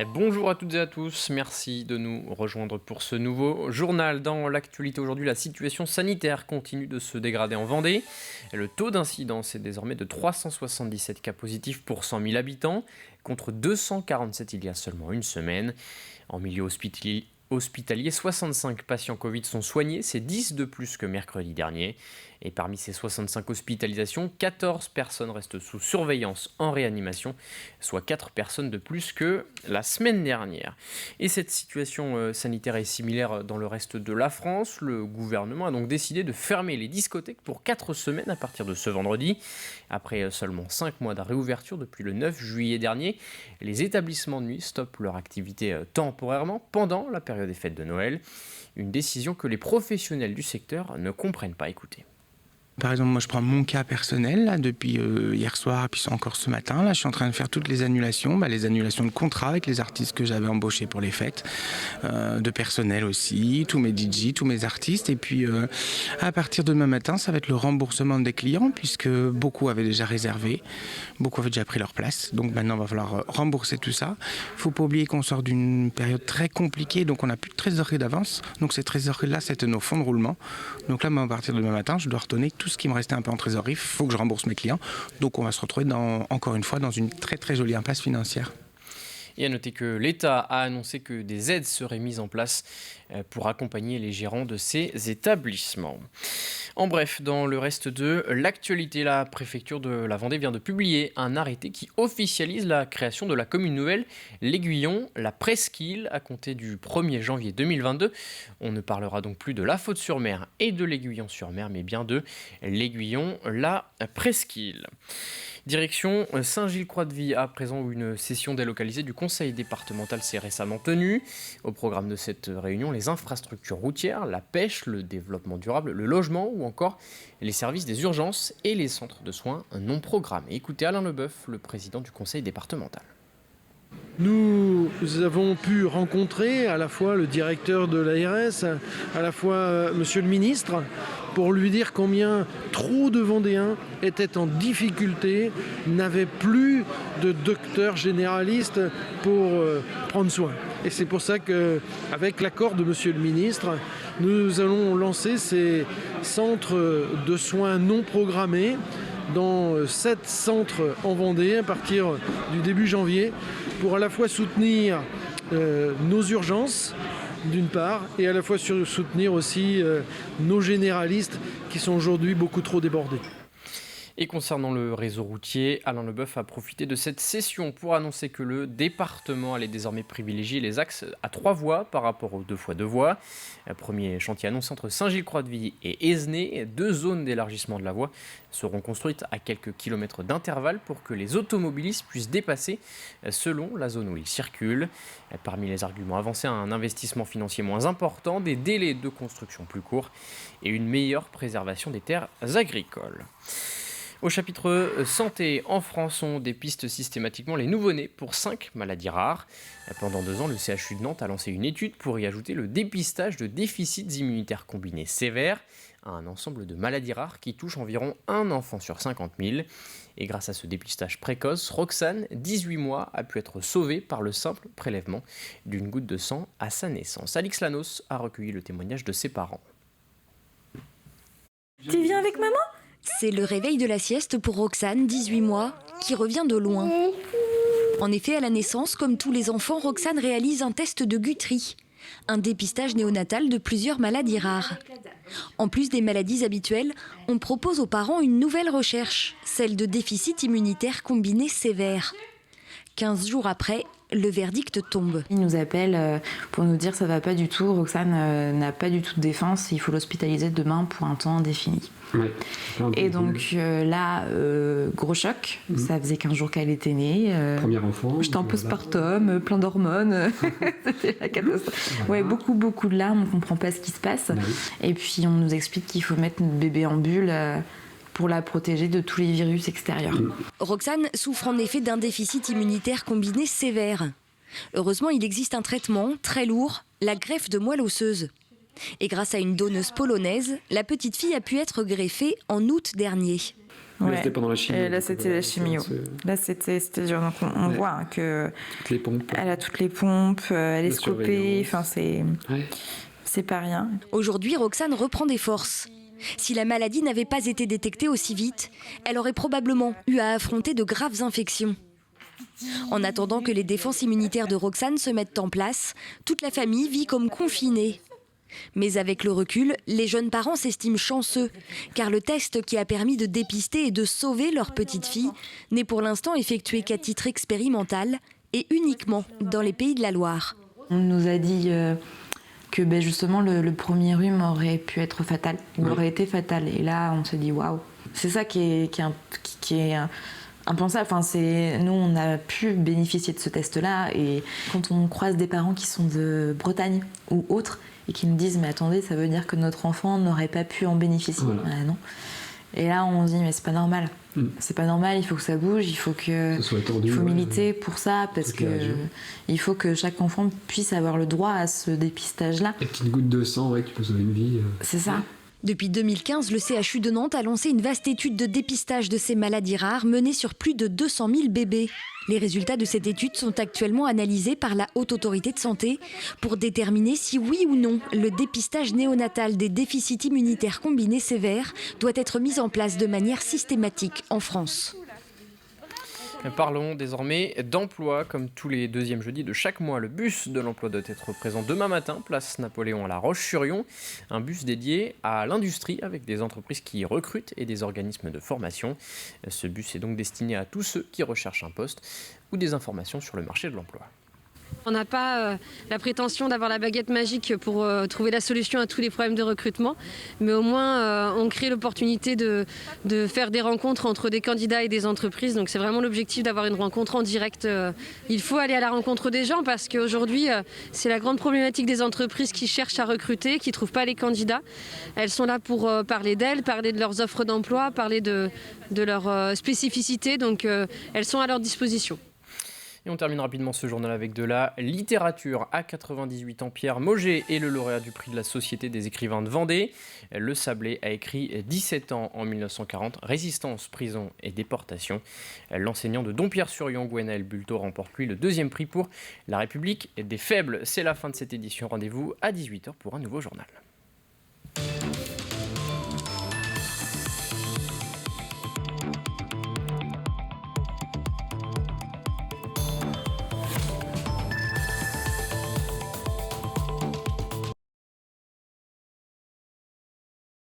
Bonjour à toutes et à tous, merci de nous rejoindre pour ce nouveau journal. Dans l'actualité aujourd'hui, la situation sanitaire continue de se dégrader en Vendée. Le taux d'incidence est désormais de 377 cas positifs pour 100 000 habitants, contre 247 il y a seulement une semaine. En milieu hospitalier, 65 patients Covid sont soignés, c'est 10 de plus que mercredi dernier. Et parmi ces 65 hospitalisations, 14 personnes restent sous surveillance en réanimation, soit 4 personnes de plus que la semaine dernière. Et cette situation sanitaire est similaire dans le reste de la France. Le gouvernement a donc décidé de fermer les discothèques pour 4 semaines à partir de ce vendredi. Après seulement 5 mois de réouverture depuis le 9 juillet dernier, les établissements de nuit stoppent leur activité temporairement pendant la période des fêtes de Noël. Une décision que les professionnels du secteur ne comprennent pas. Écoutez. Par exemple, moi je prends mon cas personnel, là, depuis hier soir et puis encore ce matin. Là, je suis en train de faire toutes les annulations de contrats avec les artistes que j'avais embauchés pour les fêtes, de personnel aussi, tous mes DJ, tous mes artistes. Et puis à partir de demain matin, ça va être le remboursement des clients puisque beaucoup avaient déjà réservé, beaucoup avaient déjà pris leur place. Donc maintenant, il va falloir rembourser tout ça. Il ne faut pas oublier qu'on sort d'une période très compliquée, donc on n'a plus de trésorerie d'avance. Donc ces trésoreries-là, c'était nos fonds de roulement. Donc là, moi, à partir de demain matin, je dois retourner tout ce qui me restait un peu en trésorerie, il faut que je rembourse mes clients. Donc on va se retrouver encore une fois dans une très très jolie impasse financière. Et à noter que l'État a annoncé que des aides seraient mises en place pour accompagner les gérants de ces établissements. En bref, dans le reste de l'actualité, la préfecture de la Vendée vient de publier un arrêté qui officialise la création de la commune nouvelle L'Aiguillon, la Presqu'île, à compter du 1er janvier 2022. On ne parlera donc plus de La Faute-sur-Mer et de l'Aiguillon-sur-Mer, mais bien de L'Aiguillon, la Presqu'île. Direction Saint-Gilles-Croix-de-Vie, à présent où une session délocalisée du conseil départemental s'est récemment tenue. Au programme de cette réunion, les infrastructures routières, la pêche, le développement durable, le logement ou encore les services des urgences et les centres de soins non programmés. Écoutez Alain Leboeuf, le président du conseil départemental. Nous avons pu rencontrer à la fois le directeur de l'ARS, à la fois monsieur le ministre, pour lui dire combien trop de Vendéens étaient en difficulté, n'avaient plus de docteur généraliste pour prendre soin. Et c'est pour ça qu'avec l'accord de monsieur le ministre, nous allons lancer ces centres de soins non programmés dans 7 centres en Vendée à partir du début janvier pour à la fois soutenir nos urgences d'une part et à la fois soutenir aussi nos généralistes qui sont aujourd'hui beaucoup trop débordés. Et concernant le réseau routier, Alain Leboeuf a profité de cette session pour annoncer que le département allait désormais privilégier les axes à 3 voies par rapport aux 2 fois 2 voies. Premier chantier annoncé entre Saint-Gilles-Croix-de-Vie et Esnay. 2 zones d'élargissement de la voie seront construites à quelques kilomètres d'intervalle pour que les automobilistes puissent dépasser selon la zone où ils circulent. Parmi les arguments avancés, un investissement financier moins important, des délais de construction plus courts et une meilleure préservation des terres agricoles. Au chapitre santé, en France, on dépiste systématiquement les nouveau-nés pour 5 maladies rares. Pendant 2 ans, le CHU de Nantes a lancé une étude pour y ajouter le dépistage de déficits immunitaires combinés sévères à un ensemble de maladies rares qui touchent environ un enfant sur 50 000. Et grâce à ce dépistage précoce, Roxane, 18 mois, a pu être sauvée par le simple prélèvement d'une goutte de sang à sa naissance. Alix Lanos a recueilli le témoignage de ses parents. Tu viens avec maman ? C'est le réveil de la sieste pour Roxane, 18 mois, qui revient de loin. En effet, à la naissance, comme tous les enfants, Roxane réalise un test de Guthrie, un dépistage néonatal de plusieurs maladies rares. En plus des maladies habituelles, on propose aux parents une nouvelle recherche, celle de déficit immunitaire combiné sévère. 15 jours après, le verdict tombe. Il nous appelle pour nous dire ça va pas du tout, Roxane n'a pas du tout de défense, il faut l'hospitaliser demain pour un temps indéfini. Ouais. Et donc là, gros choc, ça faisait 15 jours qu'elle était née. Premier enfant. J'étais en postpartum, plein d'hormones, c'était la catastrophe. Voilà. Ouais, beaucoup de larmes, on comprend pas ce qui se passe. Ouais. Et puis on nous explique qu'il faut mettre notre bébé en bulle pour la protéger de tous les virus extérieurs. Roxane souffre en effet d'un déficit immunitaire combiné sévère. Heureusement, il existe un traitement très lourd, la greffe de moelle osseuse. Et grâce à une donneuse polonaise, la petite fille a pu être greffée en août dernier. Ouais. Là, c'était pendant la chimie. Et là, c'était la chimio. Là, c'était dur. Donc, on voit que toutes les pompes. Elle a toutes les pompes, elle est scopée. Enfin, c'est pas rien. Aujourd'hui, Roxane reprend des forces. Si la maladie n'avait pas été détectée aussi vite, elle aurait probablement eu à affronter de graves infections. En attendant que les défenses immunitaires de Roxane se mettent en place, toute la famille vit comme confinée. Mais avec le recul, les jeunes parents s'estiment chanceux, car le test qui a permis de dépister et de sauver leur petite fille n'est pour l'instant effectué qu'à titre expérimental et uniquement dans les Pays de la Loire. On nous a dit que justement le premier rhume aurait pu être fatal, aurait été fatal. Et là, on s'est dit waouh, c'est ça qui est impensable. Enfin, nous, on a pu bénéficier de ce test-là. Et quand on croise des parents qui sont de Bretagne ou autres et qui nous disent mais attendez, ça veut dire que notre enfant n'aurait pas pu en bénéficier. Voilà. Non. Et là, on se dit mais c'est pas normal. C'est pas normal, il faut que ça bouge, il faut militer pour ça, parce que il faut que chaque enfant puisse avoir le droit à ce dépistage-là. Les petites gouttes de sang, qui peut sauver une vie. C'est ça. Depuis 2015, le CHU de Nantes a lancé une vaste étude de dépistage de ces maladies rares menée sur plus de 200 000 bébés. Les résultats de cette étude sont actuellement analysés par la Haute Autorité de Santé pour déterminer si oui ou non le dépistage néonatal des déficits immunitaires combinés sévères doit être mis en place de manière systématique en France. Parlons désormais d'emploi. Comme tous les deuxièmes jeudis de chaque mois, le bus de l'emploi doit être présent demain matin, place Napoléon à La Roche-sur-Yon. Un bus dédié à l'industrie avec des entreprises qui recrutent et des organismes de formation. Ce bus est donc destiné à tous ceux qui recherchent un poste ou des informations sur le marché de l'emploi. On n'a pas la prétention d'avoir la baguette magique pour trouver la solution à tous les problèmes de recrutement, mais au moins on crée l'opportunité de faire des rencontres entre des candidats et des entreprises. Donc c'est vraiment l'objectif d'avoir une rencontre en direct. Il faut aller à la rencontre des gens parce qu'aujourd'hui c'est la grande problématique des entreprises qui cherchent à recruter, qui ne trouvent pas les candidats. Elles sont là pour parler d'elles, parler de leurs offres d'emploi, parler de leurs spécificités, donc elles sont à leur disposition. Et on termine rapidement ce journal avec de la littérature. À 98 ans, Pierre Mauger est le lauréat du prix de la Société des écrivains de Vendée. Le Sablé a écrit 17 ans en 1940, Résistance, prison et déportation. L'enseignant de Dompierre-sur-Yon, Gwenaël Bulto, remporte lui le deuxième prix pour La République des faibles. C'est la fin de cette édition. Rendez-vous à 18h pour un nouveau journal.